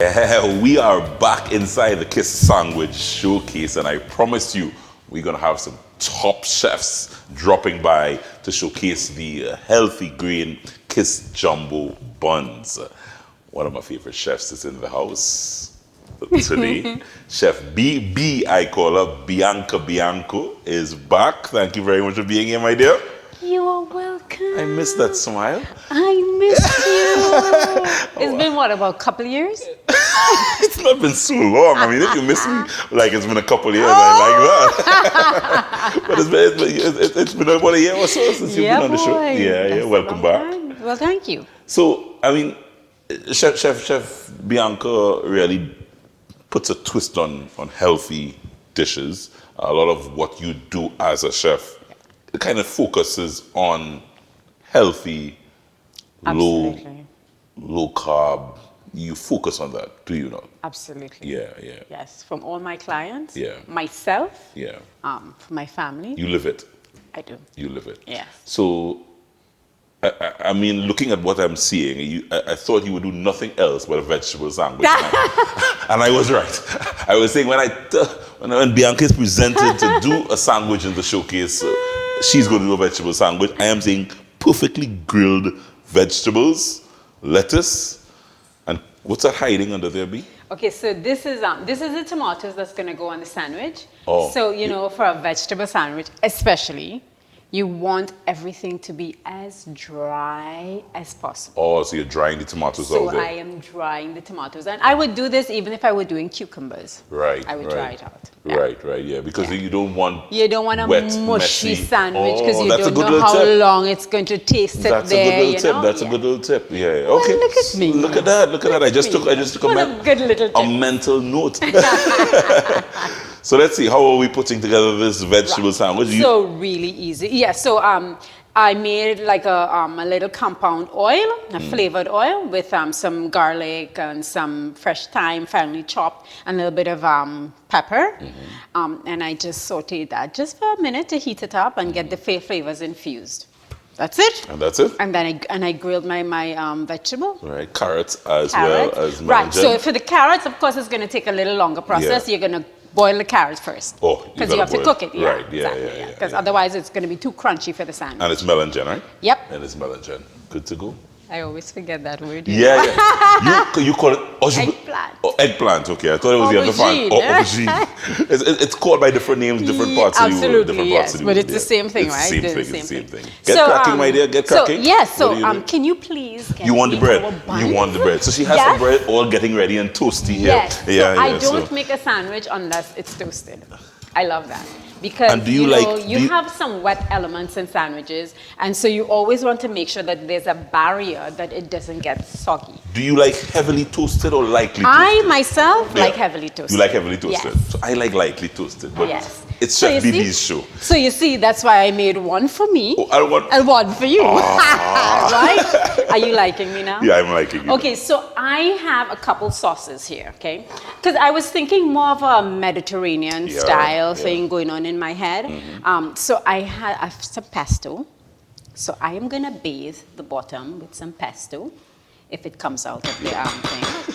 Yeah, we are back inside the Kiss Sandwich Showcase, and I promise you, we're gonna have some top chefs dropping by to showcase the healthy green Kiss Jumbo Buns. One of my favorite chefs is in the house today. Chef B, I call her, Bianca Bianco, is back. Thank you very much for being here, my dear. You are welcome. I miss that smile. I miss you. It's been what, about a couple of years? It's not been so long. I mean, if you miss me, like it's been a couple of years, I like that. But it's been about a year or so since you've been on the show. Yeah, welcome back. Time. Well, thank you. So, I mean, Chef Bianca really puts a twist on healthy dishes. A lot of what you do as a chef, it kind of focuses on healthy, low carb. You focus on that, do you not? Absolutely. Yeah. Yes, from all my clients. Yeah. Myself. Yeah. For my family. You live it. I do. You live it. Yes. So, I mean, looking at what I'm seeing, I thought you would do nothing else but a vegetable sandwich. And I was right. I was saying when Bianca is presented to do a sandwich in the showcase, she's going to do a vegetable sandwich. I am saying perfectly grilled vegetables, lettuce, and what's that hiding under there, B? Okay, so this is the tomatoes that's going to go on the sandwich. Oh, so, you know, for a vegetable sandwich, especially, you want everything to be as dry as possible. Oh, so you're drying the tomatoes So out there. I am drying the tomatoes. And I would do this even if I were doing cucumbers. Right. I would dry it out. Yeah. Right, yeah. Because you don't want You don't want a wet, mushy messy sandwich because you that's a don't good know little how tip. long it's going to taste That's there. a good little tip. Know? That's a good little tip. Yeah. Okay. Well, look at me. Look at that. I just took What a good little tip. a mental note. So let's see. How are we putting together this vegetable sandwich? So really easy. Yeah. So I made like a little compound oil, a flavored oil with some garlic and some fresh thyme, finely chopped, and a little bit of pepper. And I just sauteed that just for a minute to heat it up and get the flavors infused. That's it. And that's it. And then I grilled my vegetables. Right. Carrots as well as Right. So for the carrots, of course, it's going to take a little longer process. Yeah. You're going to boil the carrots first. Oh, because you have to cook it. Yeah, right. exactly. Because otherwise, it's going to be too crunchy for the sandwich. And it's melangen, right? Yep. And it's melangen. Good to go. I always forget that word. Yeah. You call it Eggplant. Oh, eggplant. Okay, I thought it was the other part. Aubergine. It's called by different names, different parts of the world. Absolutely, yes. But it's the same thing, right? It's the same thing. Get cracking, my dear. Get cracking. So can you please get You want the me bread. our buns? You want the bread. So she has some bread all getting ready and toasty here. Yes. So I don't make a sandwich unless it's toasted. I love that. Because and you have some wet elements in sandwiches, and so you always want to make sure that there's a barrier that it doesn't get soggy. Do you like heavily toasted or lightly toasted? I myself like heavily toasted. You like heavily toasted? Yes. So I like lightly toasted. But yes. It's Chef BB's show. So you see, that's why I made one for me and one for you. Right? Are you liking me now? Yeah, I'm liking you. Okay, so I have a couple sauces here, okay? Because I was thinking more of a Mediterranean style thing going on in my head. So I have some pesto. So I am going to bathe the bottom with some pesto, if it comes out of the thing.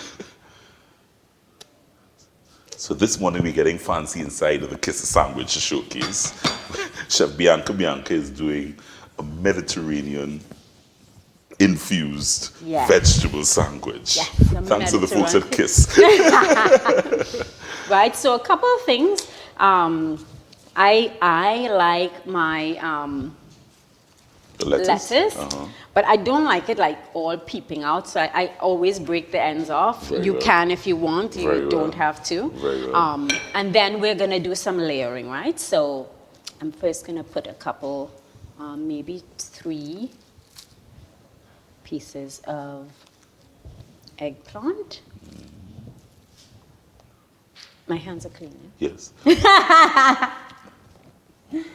So this morning we're getting fancy inside of the Kiss Sandwich Showcase. Chef Bianca Bianco is doing a Mediterranean infused vegetable sandwich. Yes, thanks to the folks at Kiss. Right, so a couple of things. I like my lettuce, but I don't like it like all peeping out, so I always break the ends off. You can if you want, you don't have to. And then we're gonna do some layering, right? So I'm first gonna put a couple, maybe 3 pieces of eggplant. My hands are clean. Yes.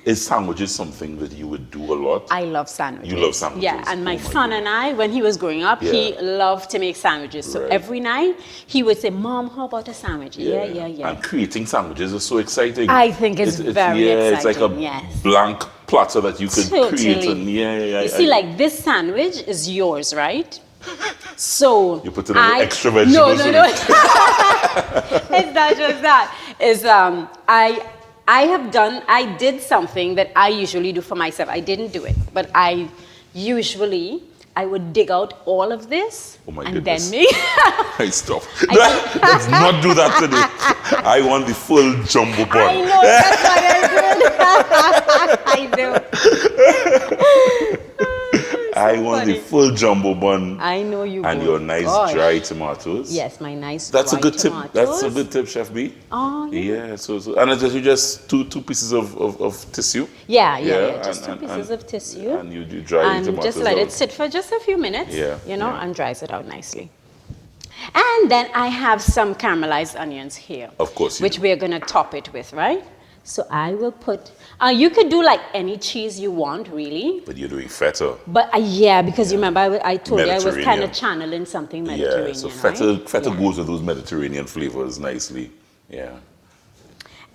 Is sandwiches something that you would do a lot? I love sandwiches. You love sandwiches? Yeah, and my son and I, when he was growing up, he loved to make sandwiches. So every night, he would say, Mom, how about a sandwich? Yeah. And creating sandwiches is so exciting. I think it's very exciting. It's like a blank platter that you could create. And you see, like this sandwich is yours, right? So you put a little extra vegetables No. It's not just that. It's I did something that I usually do for myself. I didn't do it, but I would dig out all of this Oh my and goodness. then make. Hey, stop. Let's not do that today. I want the full jumbo bun. I know that's what I did. I do. I want the funny. full jumbo bun. I know you And would. your nice Gosh. dry tomatoes. Yes, my nice. That's a dry good tip. tomatoes. That's a good tip, Chef B. Oh, yeah. Yeah. So and it's just two pieces of tissue. Yeah. Yeah, Just two pieces of tissue. And you dry the And tomatoes just let it out. sit for just a few minutes. Yeah, yeah. And dries it out nicely. And then I have some caramelized onions here. Of course you Which do. we're gonna top it with, right? So I will put. You could do like any cheese you want, really. But you're doing feta. But yeah, because you remember I told you I was kind Mediterranean. of channeling something Mediterranean, Yeah. So right? feta goes with those Mediterranean flavors nicely. Yeah.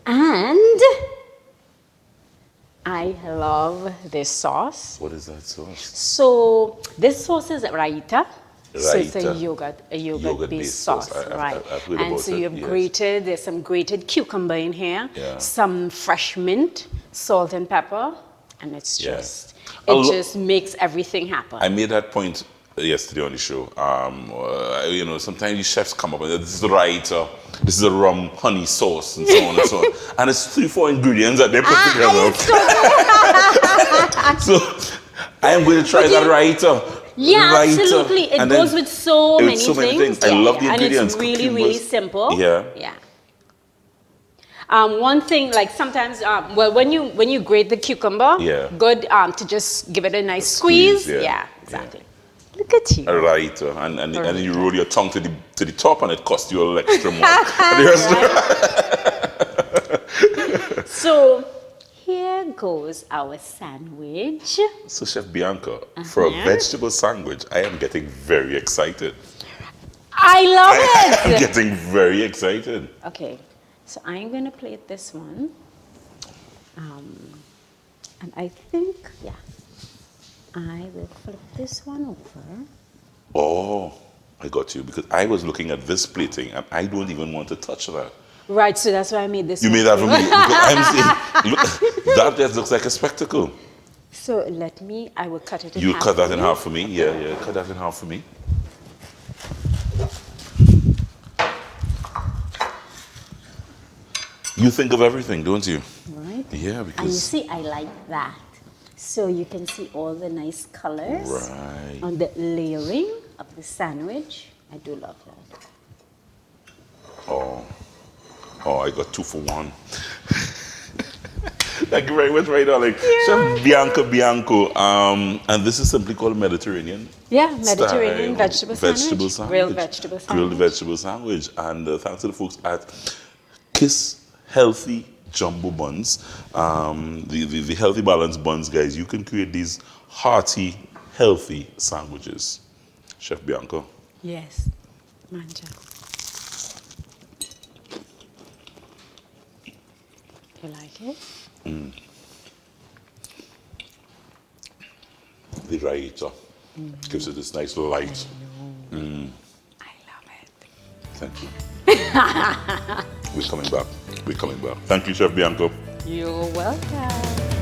And I love this sauce. What is that sauce? So this sauce is raita. So it's a Raita. yogurt-based Yogurt-based sauce. sauce, I've right? heard And about so it, you have yes. there's some grated cucumber in here, Yeah. some fresh mint, salt and pepper, and it's Yeah. just, A it lo- just makes everything happen. I made that point yesterday on the show. Sometimes the chefs come up and this is the raita, this is the rum honey sauce, and so on and so on. And it's 3-4 ingredients that they put together. So I am going to try that raita. Yeah, Raita. absolutely. It And then goes with so many things. I love the ingredients. And it's really, really Cucumbers. simple. Yeah. Yeah. One thing, like sometimes, when you grate the cucumber, Yeah. good to just give it a nice squeeze. yeah. Yeah, exactly. Look at you. A raita, and then you roll your tongue to the top, and it costs you a little extra more. And the rest- So here goes our sandwich. So, Chef Bianca, for a vegetable sandwich, I am getting very excited. I love I'm it. getting very excited. Okay, so I'm gonna plate this one. And I think, I will flip this one over. Oh, I got you, because I was looking at this plating, and I don't even want to touch that. Right, so that's why I made this You one. made that for me. Because I'm saying, look, that just looks like a spectacle. So I will cut it in half. You cut that for in you. half for me? Yeah, cut that in half for me. You think of everything, don't you? Right. Yeah, And you because... see, I like that. So you can see all the nice colors Right. on the layering of the sandwich. I do love that. Oh, I got 2 for 1. Thank you very much, right, darling. Chef Bianca Bianco. And this is simply called Mediterranean. Yeah, Mediterranean style vegetable sandwich. Grilled vegetable sandwich. Grilled vegetable sandwich. And thanks to the folks at Kiss Healthy Jumbo Buns. The Healthy Balance Buns, guys. You can create these hearty, healthy sandwiches. Chef Bianca. Yes. Manja. You like it? The raita gives it this nice light. I love it. Thank you. We're coming back. Thank you, Chef Bianco. You're welcome.